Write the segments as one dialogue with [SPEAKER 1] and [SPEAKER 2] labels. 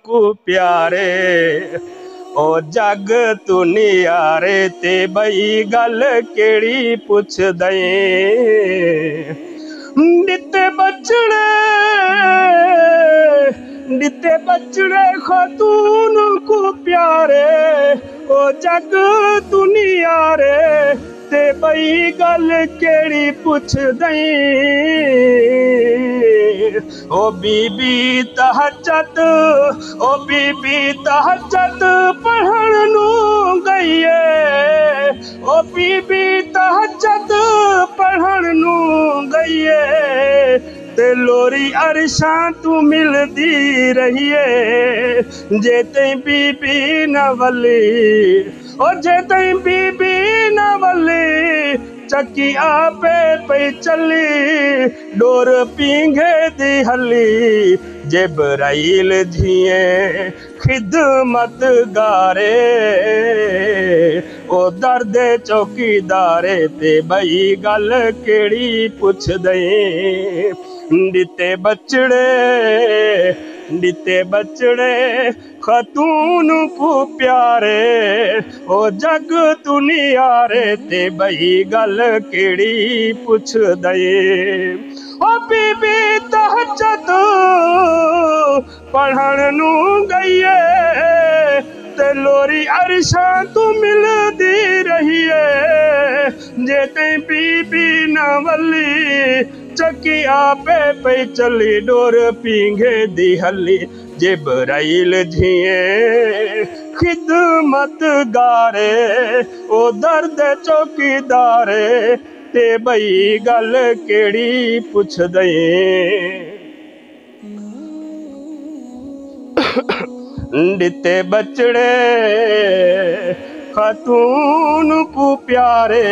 [SPEAKER 1] को प्यारे ओ जग तू नियारे ते बई गल केड़ी पुछ दई दिते बचड़े खातून को प्यारे ओ जग दुनिया रे ते बई गल केड़ी पुछ दई ओ बीबी तहज्जुद पढ़न नू गई ओ बीबी तहज्जुद पढ़न नू गई ते लोरी अरशां तू मिलदी रहिए जे तई बीबी न वली ओ जे तई बीबी न वली चक्की आपे पे चली डोर पींघे दी हली जिब्राइल जिए खिदमत गारे ओ दर्द चौकीदारे ते बई गल केड़ी पुछ दई दिते बचड़े खातून को प्यारे ओ जग दुनिया रे ते बई गल केड़ी पुछ दई ओ बीबी तहज्जुद पढ़न नू गई ते लोरी अरशां तू मिलदी रही जे तई बीबी न वली चक्की आपे पे चली डोर पींघे दी हली जिब्राइल जिए खिदमत गारे ओ दर्द चौकीदारे ते बई गल केड़ी पुछ दई दिते बचड़े खातून को प्यारे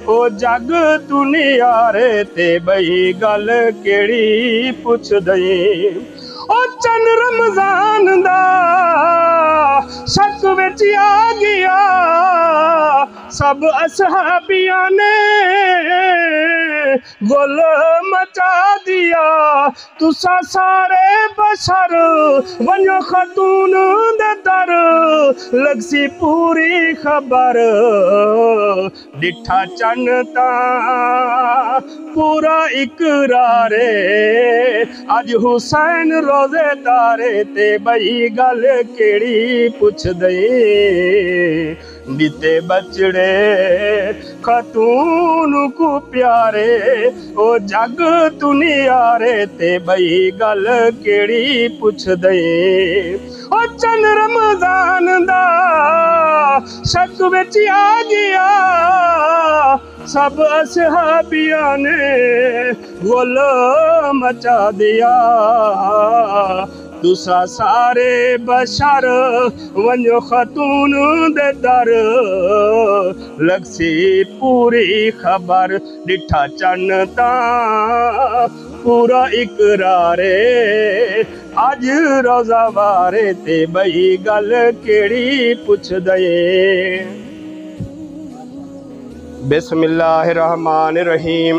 [SPEAKER 1] ओ जग दुनिया रे ते बई गल केड़ी पुछ दई ओ चन रमजान दा शक विच आ गया सब असहाबिया ने गुल मचा दिया तुसा सारे बशर वनो खातून दे दर लगसी पूरी खबर डिठा चन ता पूरा इकरारे अज हुसैन रोजे तारे ते बई गल केड़ी पुछ दई दिते बचड़े खातून को प्यारे ओ जग दुनिया रे ते बई गल केड़ी पुछ दई ओ चन रमजान दा शक विच आ गया सब असहाबिया ने गुल मचा दिया तुसा सारे बशर वनो खातून दे दर लगसी पूरी खबर डिठा चन ता पूरा इकरारे अज रोजा वारे ते बई गल केड़ी पुछ दई बिस्मिल्लाहिर्रहमानिर्रहीम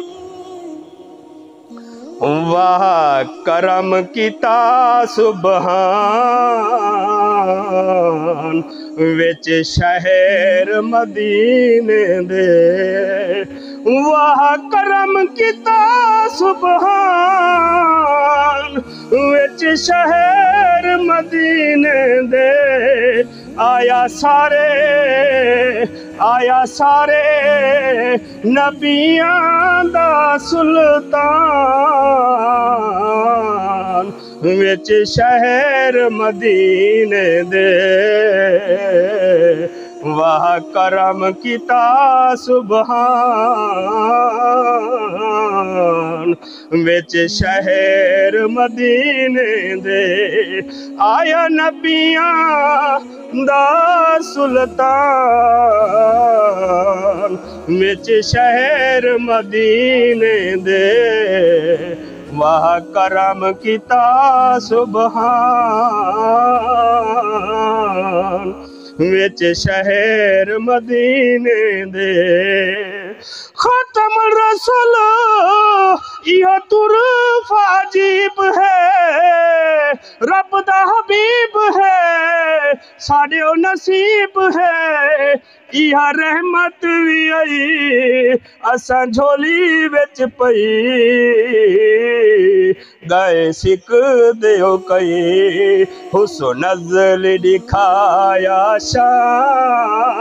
[SPEAKER 1] वाह करम कीता सुबहान विच शहर मदीने दे वाह करम कीता सुबहान विच शहर मदीने दे आया सारे नबियां दा सुल्तान विच शहर मदीने दे वाह करम कीता सुबहान विच शहर मदीने दे आया नबियां दा सुल्तान विच शहर मदीने दे वाह करम कीता सुबहान विच शहर मदीने दे खत्म रसूल इहो तुर्फ अजीब है रब दा साढ़े ओ नसीब है इहा रहमत भी आई असां झोली विच पई गए सिक दियो कई हुस्न नज़ल दिखाया शान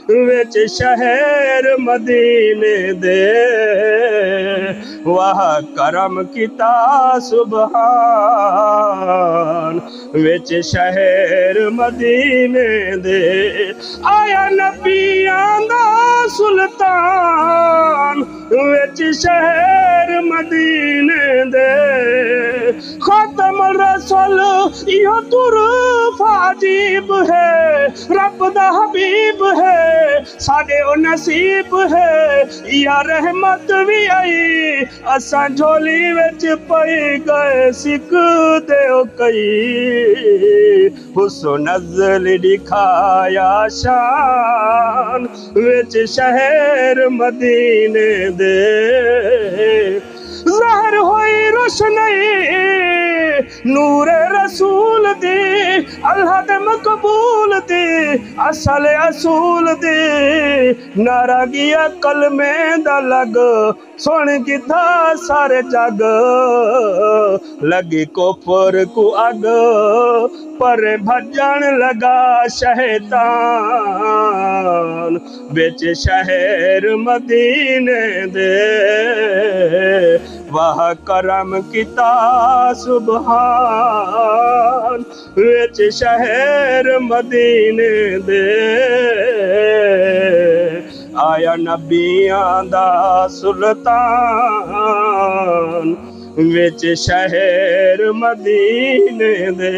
[SPEAKER 1] विच शहर मदीने दे वाह करम किता सुबहान विच शहर मदीने दे आया नबियां दा सुल्तान विच शहर मदीने दे खातम रसूल इहो तुर्फ अजीब है रब दा हबीब है साडे ओ नसीब है या रहमत भी आई असां झोली विच पई गए सिक दियो कई हुस्न नज़ल दिखाया शान विच शहर मदीने दे ज़ाहिर होई रोशनी नूर रसूल दे अल्लाह दे मकबूल दे असल असूल दे नारागी अकल में दा लग सुन किथा सारे जग लगी कोफर को अग पर भजन लगा शैतान बिच शहर मदीने दे वाह करम किता सुबहान विच शहर मदीने दे आया नबियां दा सुल्तान विच शहर मदीने दे।